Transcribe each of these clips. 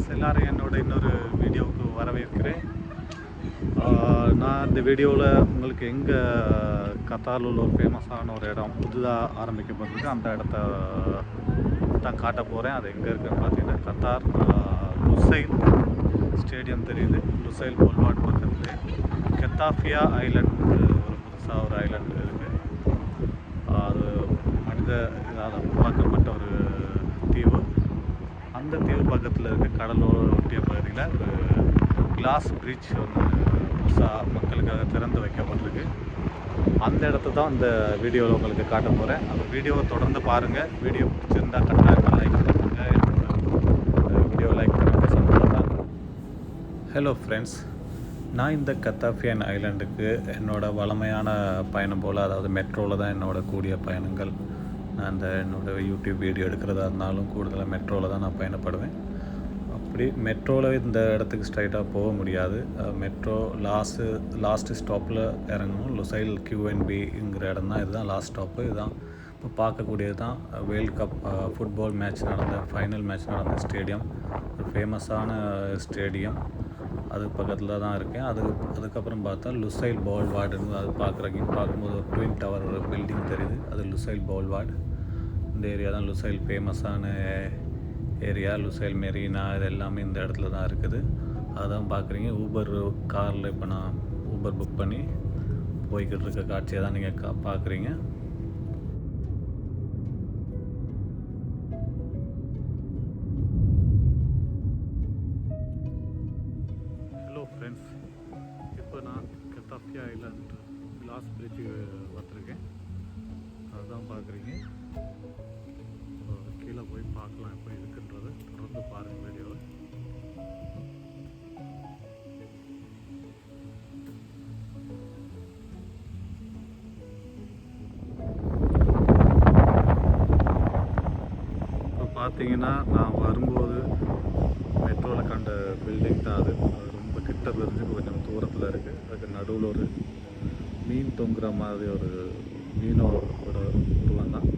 Friends, எல்லோரும் என்னோட இன்னொரு வீடியோவுக்கு வரவேற்கிறேன். நான் இந்த வீடியோவில் உங்களுக்கு எங்கே கத்தாரில் உள்ள ஒரு ஃபேமஸான ஒரு இடம் புதுதாக ஆரம்பிக்கப்பட்டிருக்கு, அந்த இடத்த தான் காட்ட போகிறேன். அது எங்கே இருக்குதுன்னு பார்த்தீங்கன்னா, கத்தார் லுசைல் ஸ்டேடியம் தெரியுது. லுசைல் போல்வார்டு பக்கத்தில் கெத்தாஃபியா ஐலண்ட் ஒரு புதுசாக ஒரு ஐலண்ட் இருக்குது. அது மனித இதால் உருவாக்கப்பட்ட ஒரு தீவு. அந்த தீவு பக்கத்தில் இருக்க கடலோர ஒட்டிய பகுதியில் ஒரு கிளாஸ் பிரிட்ஜ் ஒன்று புதுசாக மக்களுக்காக திறந்து வைக்கப்பட்டிருக்கு. அந்த இடத்த தான் இந்த வீடியோவில் உங்களுக்கு காட்ட போகிறேன். அந்த வீடியோவை தொடர்ந்து பாருங்கள். வீடியோ பிடிச்சிருந்தால் கட்டாயமாக லைக் பண்ணுங்கள். என்னோட வீடியோ லைக் பண்ணுங்கள், சந்தோஷம். ஹலோ ஃப்ரெண்ட்ஸ், நான் இந்த கத்தாஃபியன் ஐலண்டுக்கு என்னோடய வளமையான பயணம் போல், அதாவது மெட்ரோவில் தான் என்னோடய கூடிய பயணங்கள். நான் என்னோடய யூடியூப் வீடியோ எடுக்கிறதா இருந்தாலும் கூடுதலாக மெட்ரோவில் தான் நான் பயணப்படுவேன். அப்படி மெட்ரோவில் இந்த இடத்துக்கு ஸ்ட்ரைட்டாக போக முடியாது. மெட்ரோ லாஸ்ட்டு ஸ்டாப்பில் இறங்கணும். லுசைல் QNBங்கிற இடம் தான். இதுதான் லாஸ்ட் ஸ்டாப்பு. இதுதான் இப்போ பார்க்கக்கூடியது தான் வேர்ல்ட் கப் ஃபுட்பால் மேட்ச் நடந்த ஃபைனல் மேட்ச் நடந்த ஸ்டேடியம். ஒரு ஃபேமஸான ஸ்டேடியம். அதுக்கு பக்கத்தில் தான் இருக்கேன். அதுக்கப்புறம் பார்த்தா லுசைல் போல்வார்டுன்னு அது பார்க்கும்போது ஒரு ட்வின் டவர் ஒரு பில்டிங் தெரியுது. அது லுசைல் போல்வார்டு. இந்த ஏரியா தான் லுசைல் ஃபேமஸான ஏரியா. லுசைல் மெரினா இது எல்லாமே இந்த இடத்துல தான் இருக்குது. அதான் பார்க்குறீங்க. ஊபர் காரில் இப்போ நான் ஊபர் புக் பண்ணி போய்கிட்டு இருக்க காட்சியை தான் நீங்கள் பார்க்குறீங்க. ஹலோ ஃப்ரெண்ட்ஸ், இப்போ நான் கத்தாஃபியா ஐலாண்ட் கிளாஸ் பிரிட்ஜு வந்திருக்கேன். அதுதான் பார்க்குறீங்க. கீழே போய் பார்க்கலாம் எப்படி இருக்குன்றது. தொடர்ந்து பாருங்கள் வீடியோவை. இப்போ பார்த்தீங்கன்னா நான் வரும்போது மெட்ரோவில் கண்ட பில்டிங் தான் அது. ரொம்ப கிட்ட இருந்து கொஞ்சம் தூரத்தில் இருக்குது. அதுக்கு நடுவில் ஒரு மீன் தொங்குற மாதிரி ஒரு மீனோட உருவம் தான்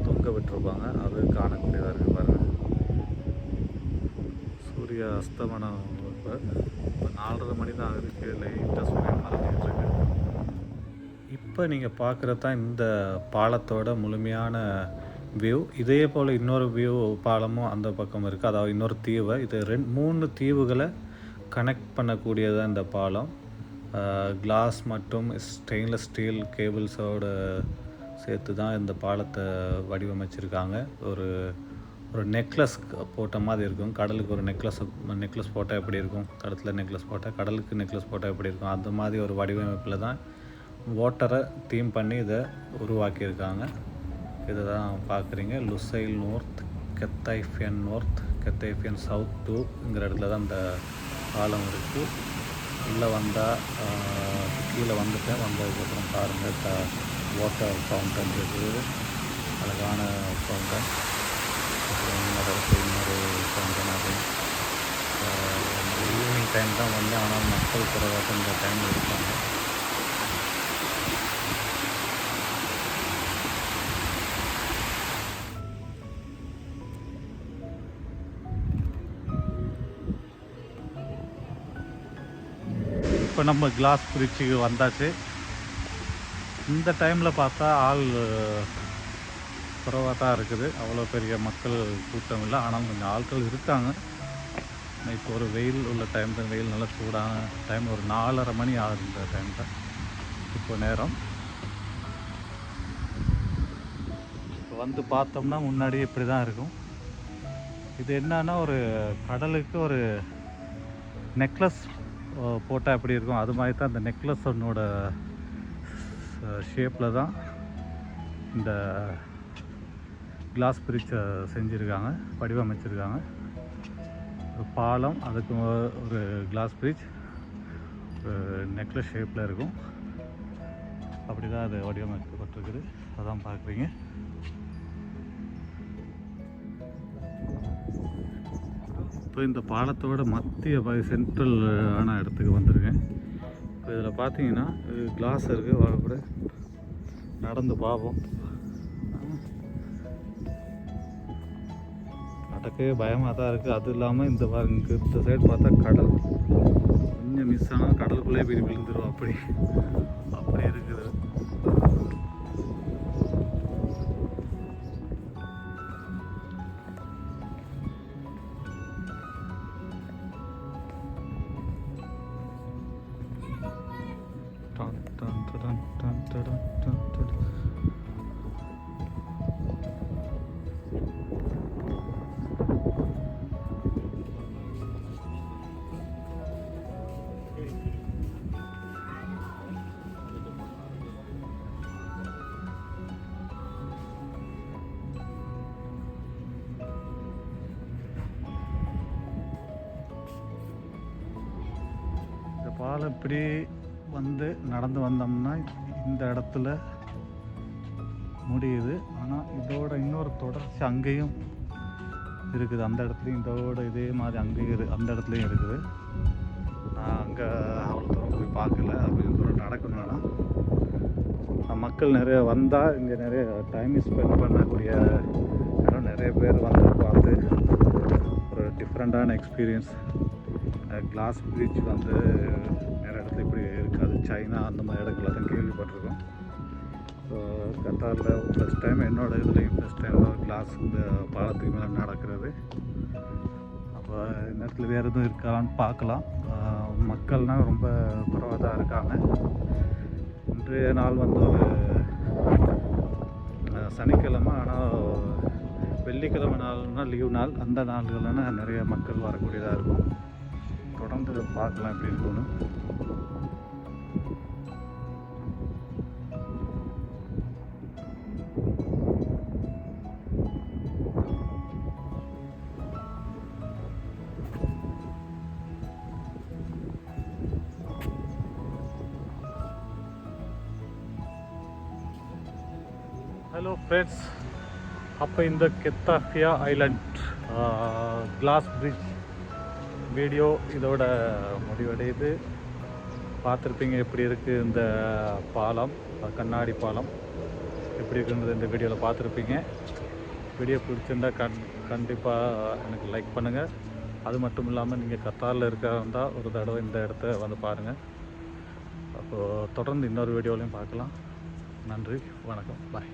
தொங்க விட்டுருப்பாங்க. அது காணக்கூடியதாக இருக்குது பாருங்கள். சூரிய அஸ்தமனம் இப்போ 4:30 மணி தான் ஆகுது. லைட்டாக சூரியன் மறைஞ்சிக்கிட்டு இருக்கு. இப்போ நீங்கள் பார்க்குறது தான் இந்த பாலத்தோட முழுமையான வியூ. இதே போல் இன்னொரு வியூ பாலமும் அந்த பக்கம் இருக்குது. அதாவது இன்னொரு தீவை, இது 3 தீவுகளை கனெக்ட் பண்ணக்கூடியதான் இந்த பாலம். கிளாஸ் மற்றும் ஸ்டெயின்லெஸ் ஸ்டீல் கேபிள்ஸோடு சேர்த்து தான் இந்த பாலத்தை வடிவமைச்சிருக்காங்க. ஒரு நெக்லஸ் போட்ட மாதிரி இருக்கும். கடலுக்கு ஒரு நெக்லஸ் போட்டால் எப்படி இருக்கும், கடத்தில் நெக்லஸ் போட்டால், கடலுக்கு நெக்லஸ் போட்டால் எப்படி இருக்கும், அந்த மாதிரி ஒரு வடிவமைப்பில் தான் வாட்டரை தீம் பண்ணி இதை உருவாக்கியிருக்காங்க. இதை தான் பார்க்குறீங்க. லுசைல் நோர்த், கெத்தாஃபியன் நோர்த், கெத்தாஃபியன் சவுத் 2ங்கிற இடத்துல தான் இந்த பாலம் இருக்குது. உள்ளே வந்தால் கீழே வந்ததுக்கப்புறம் பாருங்கள் வாட்டர் ஃபவுண்டன் இருக்குது. அழகான ஃபவுண்டன். அப்புறம் இன்னொரு ஃபவுண்டன். அது ஈவினிங் டைம் தான் வந்து, ஆனால் மக்கள் குறைவாக இந்த டைம் இருப்பாங்க. இப்போ நம்ம கிளாஸ் பிரிட்ஜுக்கு வந்தாச்சு. இந்த டைமில் பார்த்தா ஆள் குறைவாக தான் இருக்குது. அவ்வளோ பெரிய மக்கள் கூட்டம் இல்லை. ஆனால் கொஞ்சம் ஆட்கள் இருக்காங்க. இப்போ ஒரு வெயில் உள்ள டைம் தான். வெயில் நல்லா சூடான டைம். ஒரு 4:30 மணி ஆகுது இந்த டைமில் இப்போ நேரம். இப்போ வந்து பார்த்தோம்னா முன்னாடி இப்படி தான் இருக்கும். இது என்னன்னா, ஒரு கடலுக்கு ஒரு நெக்லஸ் போட்டால் எப்படி இருக்கும், அது மாதிரி தான் இந்த நெக்லஸ் ஒன்னோட ஷேப்பில் தான் இந்த கிளாஸ் பிரிட்ஜை செஞ்சுருக்காங்க, வடிவமைச்சிருக்காங்க. ஒரு பாலம், அதுக்கு ஒரு கிளாஸ் பிரிட்ஜ் ஒரு நெக்லஸ் ஷேப்பில் இருக்கும். அப்படி தான் அது வடிவமைக்கப்பட்டிருக்குது. அதான் பார்க்குறீங்க. இப்போ இந்த பாலத்தோட மத்திய சென்ட்ரல் ஆன இடத்துக்கு வந்திருக்கேன். இப்போ இதில் பார்த்தீங்கன்னா கிளாஸ் இருக்குது. வாங்க கூட நடந்து பார்ப்போம். நடக்கவே பயமாக தான் இருக்குது. அதுவும் இல்லாமல் இந்த சைடு பார்த்தா கடல், கொஞ்சம் மிஸ் ஆனால் கடலுக்குள்ளே போய் விழுந்துடும். அப்படி இருக்குது. பாலம் இப்படி நடந்து வந்தோம்னா இந்த இடத்துல முடியுது. ஆனால் இதோட இன்னொரு தொடர்ச்சி அங்கேயும் இருக்குது. அந்த இடத்துலையும் இதோட இதே மாதிரி அங்கேயும் அந்த இடத்துலையும் இருக்குது. நான் அங்கே அவ்வளோ தூரம் போய் பார்க்கல. அப்படி தூரம் நடக்கணும்னா மக்கள் நிறைய வந்தால் இங்கே நிறைய டைம் ஸ்பெண்ட் பண்ணக்கூடிய இடம். நிறைய பேர் பார்த்து ஒரு டிஃப்ரெண்ட்டான எக்ஸ்பீரியன்ஸ். கிளாஸ் பிரிட்ஜ் நிறைய இடத்துல இப்படி இருக்காது. சைனா அந்த மாதிரி இடங்களை தான் கேள்விப்பட்டிருக்கோம். ஸோ கத்தாரில் ஃபஸ்ட் டைம் என்னோடய இதுலேயும் ஃபஸ்ட் டைம் கிளாஸ் இந்த பாலத்துக்கு மேலே நடக்கிறது. அப்போ இந்த இடத்துல வேறு எதுவும் இருக்கான்னு பார்க்கலாம். மக்கள்னால் ரொம்ப குறைவாக தான் இருக்காங்க. இன்றைய நாள் ஒரு சனிக்கிழமை, ஆனால் வெள்ளிக்கிழமை நாள்னால் லீவ் நாள். அந்த நாள்கள்னா நிறைய மக்கள் வரக்கூடியதாக இருக்கும். தொடர்ந்து பார்க்கலாம் எப்படி இருக்குன்னு. ஹலோ ஃப்ரெண்ட்ஸ், அப்போ இந்த கெத்தாஃபியா ஐலண்ட் கிளாஸ் பிரிட்ஜ் வீடியோ இதோட முடிவடையுது. பார்த்துருப்பீங்க எப்படி இருக்குது இந்த பாலம், கண்ணாடி பாலம் எப்படி இருக்குன்றது இந்த வீடியோவில் பார்த்துருப்பீங்க. வீடியோ பிடிச்சிருந்தா கண்டிப்பாக எனக்கு லைக் பண்ணுங்கள். அது மட்டும் இல்லாமல் நீங்கள் கத்தாரில் இருக்கிறதா ஒரு தடவை இந்த இடத்த பாருங்கள். அப்போது தொடர்ந்து இன்னொரு வீடியோலையும் பார்க்கலாம். நன்றி, வணக்கம், பாய்.